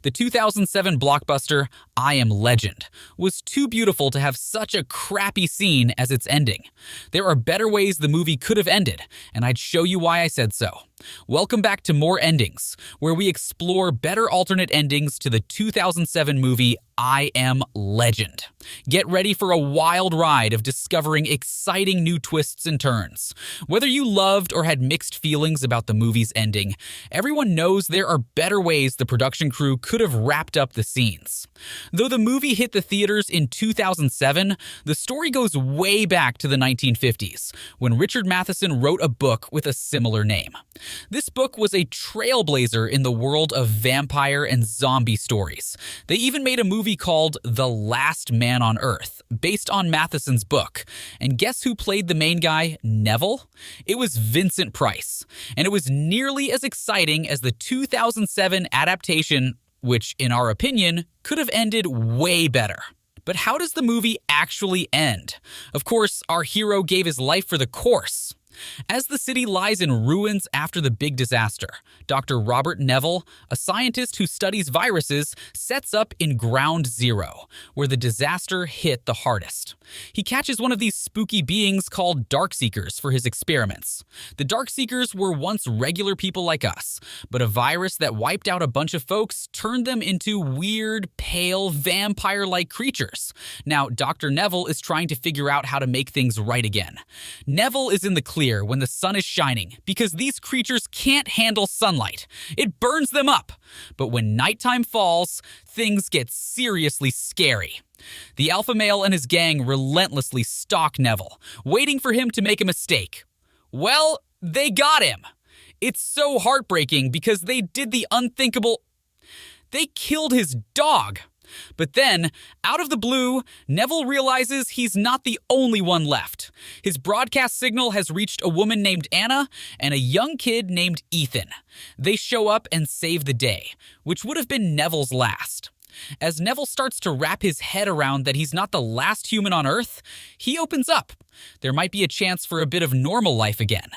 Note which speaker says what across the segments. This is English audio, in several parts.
Speaker 1: The 2007 blockbuster I Am Legend was too beautiful to have such a crappy scene as its ending. There are better ways the movie could have ended, and I'd show you why I said so. Welcome back to More Endings, where we explore better alternate endings to the 2007 movie I Am Legend. Get ready for a wild ride of discovering exciting new twists and turns. Whether you loved or had mixed feelings about the movie's ending, everyone knows there are better ways the production crew could have wrapped up the scenes. Though the movie hit the theaters in 2007, the story goes way back to the 1950s, when Richard Matheson wrote a book with a similar name. This book was a trailblazer in the world of vampire and zombie stories. They even made a movie called The Last Man on Earth, based on Matheson's book. And guess who played the main guy, Neville? It was Vincent Price. And it was nearly as exciting as the 2007 adaptation, which, in our opinion, could have ended way better. But how does the movie actually end? Of course, our hero gave his life for the course. As the city lies in ruins after the big disaster, Dr. Robert Neville, a scientist who studies viruses, sets up in Ground Zero, where the disaster hit the hardest. He catches one of these spooky beings called Darkseekers for his experiments. The Darkseekers were once regular people like us, but a virus that wiped out a bunch of folks turned them into weird, pale, vampire-like creatures. Now, Dr. Neville is trying to figure out how to make things right again. Neville is in the clear when the sun is shining because these creatures can't handle sunlight. It burns them up. But when nighttime falls, things get seriously scary. The alpha male and his gang relentlessly stalk Neville, waiting for him to make a mistake. Well, they got him. It's so heartbreaking because they did the unthinkable. They killed his dog. But then, out of the blue, Neville realizes he's not the only one left. His broadcast signal has reached a woman named Anna and a young kid named Ethan. They show up and save the day, which would have been Neville's last. As Neville starts to wrap his head around that he's not the last human on Earth, he opens up. There might be a chance for a bit of normal life again.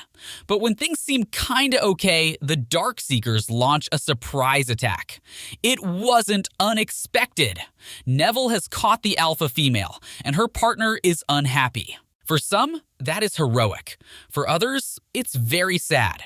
Speaker 1: But when things seem kinda okay, the Darkseekers launch a surprise attack. It wasn't unexpected. Neville has caught the alpha female, and her partner is unhappy. For some, that is heroic. For others, it's very sad.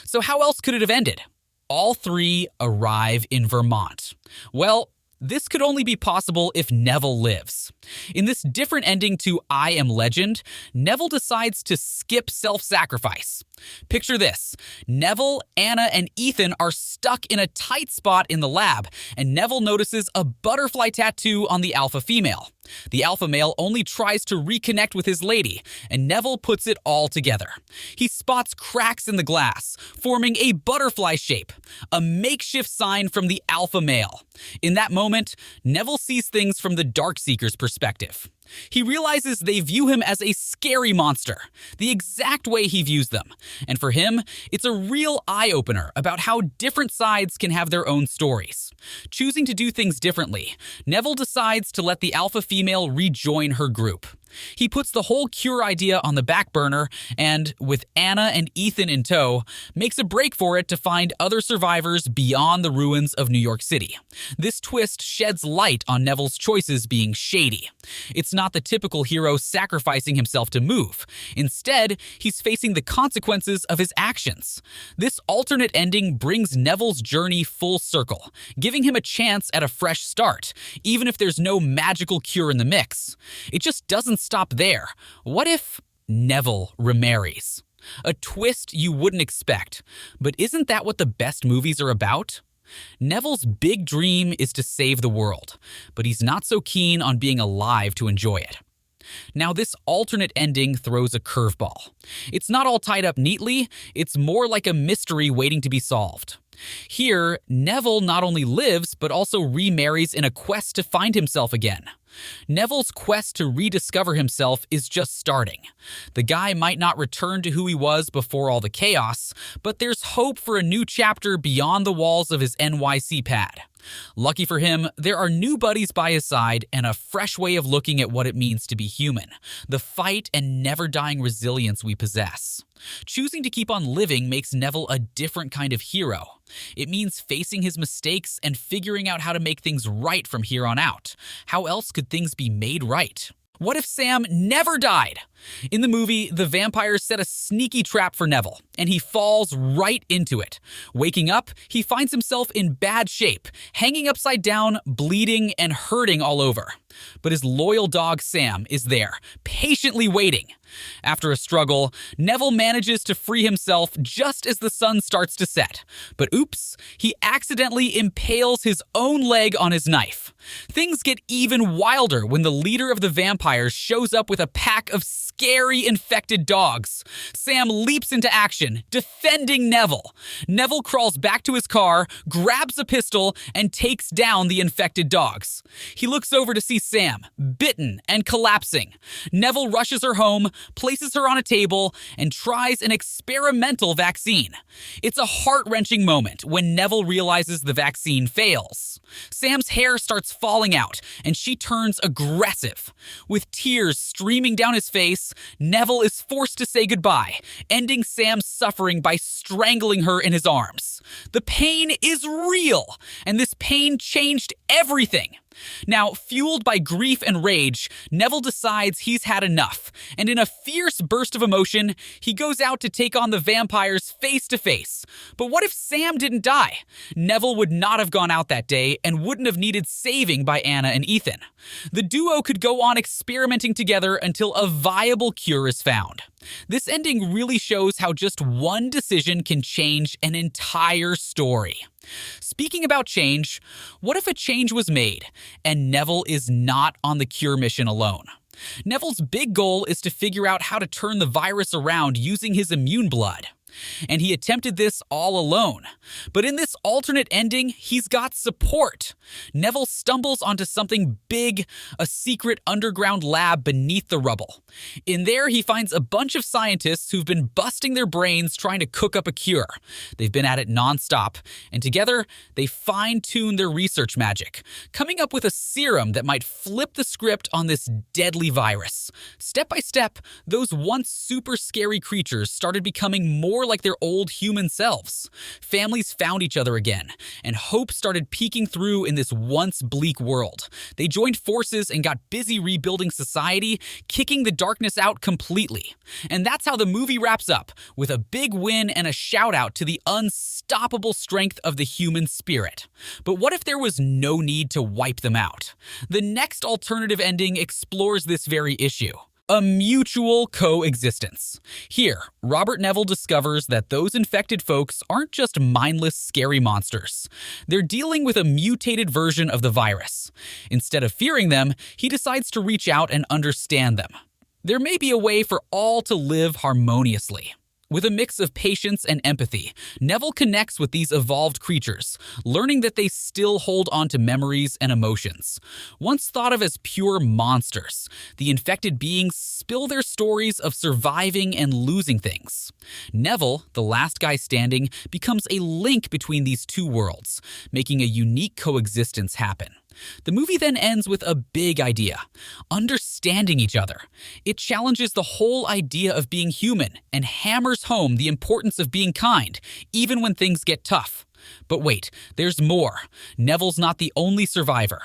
Speaker 1: So how else could it have ended? All three arrive in Vermont. Well, this could only be possible if Neville lives. In this different ending to I Am Legend, Neville decides to skip self-sacrifice. Picture this. Neville, Anna, and Ethan are stuck in a tight spot in the lab, and Neville notices a butterfly tattoo on the alpha female. The alpha male only tries to reconnect with his lady, and Neville puts it all together. He spots cracks in the glass, forming a butterfly shape, a makeshift sign from the alpha male. In that moment, Neville sees things from the Darkseekers' perspective. He realizes they view him as a scary monster, the exact way he views them. And for him, it's a real eye-opener about how different sides can have their own stories. Choosing to do things differently, Neville decides to let the alpha female rejoin her group. He puts the whole cure idea on the back burner and, with Anna and Ethan in tow, makes a break for it to find other survivors beyond the ruins of New York City. This twist sheds light on Neville's choices being shady. It's not the typical hero sacrificing himself to move. Instead, he's facing the consequences of his actions. This alternate ending brings Neville's journey full circle, giving him a chance at a fresh start, even if there's no magical cure in the mix. It just doesn't stop there. What if Neville remarries? A twist you wouldn't expect. But isn't that what the best movies are about? Neville's big dream is to save the world, but he's not so keen on being alive to enjoy it. Now, this alternate ending throws a curveball. It's not all tied up neatly, it's more like a mystery waiting to be solved. Here, Neville not only lives, but also remarries in a quest to find himself again. Neville's quest to rediscover himself is just starting. The guy might not return to who he was before all the chaos, but there's hope for a new chapter beyond the walls of his NYC pad. Lucky for him, there are new buddies by his side and a fresh way of looking at what it means to be human, the fight and never-dying resilience we possess. Choosing to keep on living makes Neville a different kind of hero. It means facing his mistakes and figuring out how to make things right from here on out. How else could things be made right? What if Sam never died? In the movie, the vampires set a sneaky trap for Neville, and he falls right into it. Waking up, he finds himself in bad shape, hanging upside down, bleeding, and hurting all over. But his loyal dog Sam is there, patiently waiting. After a struggle, Neville manages to free himself just as the sun starts to set. But oops, he accidentally impales his own leg on his knife. Things get even wilder when the leader of the vampires shows up with a pack of scary infected dogs. Sam leaps into action, defending Neville. Neville crawls back to his car, grabs a pistol, and takes down the infected dogs. He looks over to see Sam, bitten and collapsing. Neville rushes her home, places her on a table, and tries an experimental vaccine. It's a heart-wrenching moment when Neville realizes the vaccine fails. Sam's hair starts falling out, and she turns aggressive. With tears streaming down his face, Neville is forced to say goodbye, ending Sam's suffering by strangling her in his arms. The pain is real, and this pain changed everything. Now, fueled by grief and rage, Neville decides he's had enough, and in a fierce burst of emotion, he goes out to take on the vampires face to face. But what if Sam didn't die? Neville would not have gone out that day and wouldn't have needed saving by Anna and Ethan. The duo could go on experimenting together until a viable cure is found. This ending really shows how just one decision can change an entire story. Speaking about change, what if a change was made and Neville is not on the cure mission alone? Neville's big goal is to figure out how to turn the virus around using his immune blood. And he attempted this all alone. But in this alternate ending, he's got support. Neville stumbles onto something big, a secret underground lab beneath the rubble. In there, he finds a bunch of scientists who've been busting their brains trying to cook up a cure. They've been at it nonstop, and together, they fine-tune their research magic, coming up with a serum that might flip the script on this deadly virus. Step by step, those once super scary creatures started becoming more like their old human selves. Families found each other again, and hope started peeking through in this once bleak world. They joined forces and got busy rebuilding society, kicking the darkness out completely. And that's how the movie wraps up, with a big win and a shout out to the unstoppable strength of the human spirit. But what if there was no need to wipe them out? The next alternative ending explores this very issue. A mutual coexistence. Here, Robert Neville discovers that those infected folks aren't just mindless, scary monsters. They're dealing with a mutated version of the virus. Instead of fearing them, he decides to reach out and understand them. There may be a way for all to live harmoniously. With a mix of patience and empathy, Neville connects with these evolved creatures, learning that they still hold on to memories and emotions. Once thought of as pure monsters, the infected beings spill their stories of surviving and losing things. Neville, the last guy standing, becomes a link between these two worlds, making a unique coexistence happen. The movie then ends with a big idea: understanding each other. It challenges the whole idea of being human and hammers home the importance of being kind, even when things get tough. But wait, there's more. Neville's not the only survivor.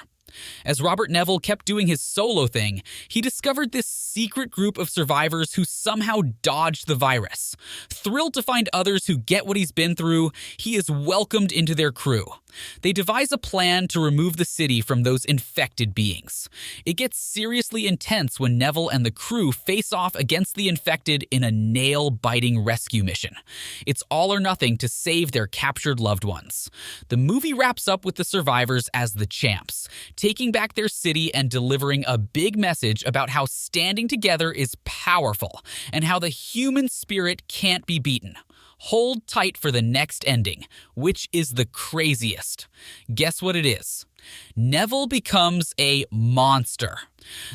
Speaker 1: As Robert Neville kept doing his solo thing, he discovered this secret group of survivors who somehow dodged the virus. Thrilled to find others who get what he's been through, he is welcomed into their crew. They devise a plan to remove the city from those infected beings. It gets seriously intense when Neville and the crew face off against the infected in a nail-biting rescue mission. It's all or nothing to save their captured loved ones. The movie wraps up with the survivors as the champs, taking back their city and delivering a big message about how standing together is powerful and how the human spirit can't be beaten. Hold tight for the next ending, which is the craziest. Guess what it is? Neville becomes a monster.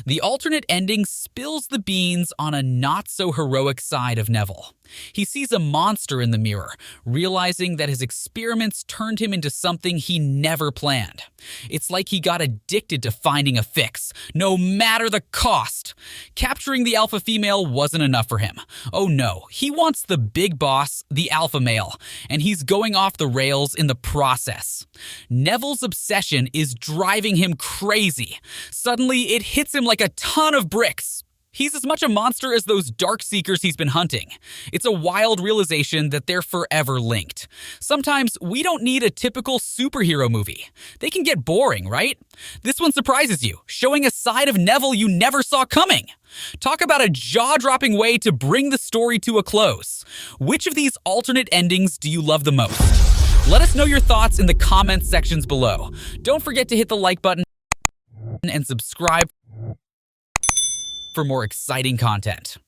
Speaker 1: The alternate ending spills the beans on a not-so-heroic side of Neville. He sees a monster in the mirror, realizing that his experiments turned him into something he never planned. It's like he got addicted to finding a fix, no matter the cost. Capturing the alpha female wasn't enough for him. Oh no, he wants the big boss, the alpha male, and he's going off the rails in the process. Neville's obsession is driving him crazy. Suddenly, it hits him like a ton of bricks. He's as much a monster as those dark seekers he's been hunting. It's a wild realization that they're forever linked. Sometimes we don't need a typical superhero movie. They can get boring, right? This one surprises you, showing a side of Neville you never saw coming. Talk about a jaw-dropping way to bring the story to a close. Which of these alternate endings do you love the most? Let us know your thoughts in the comments sections below. Don't forget to hit the like button and subscribe for more exciting content.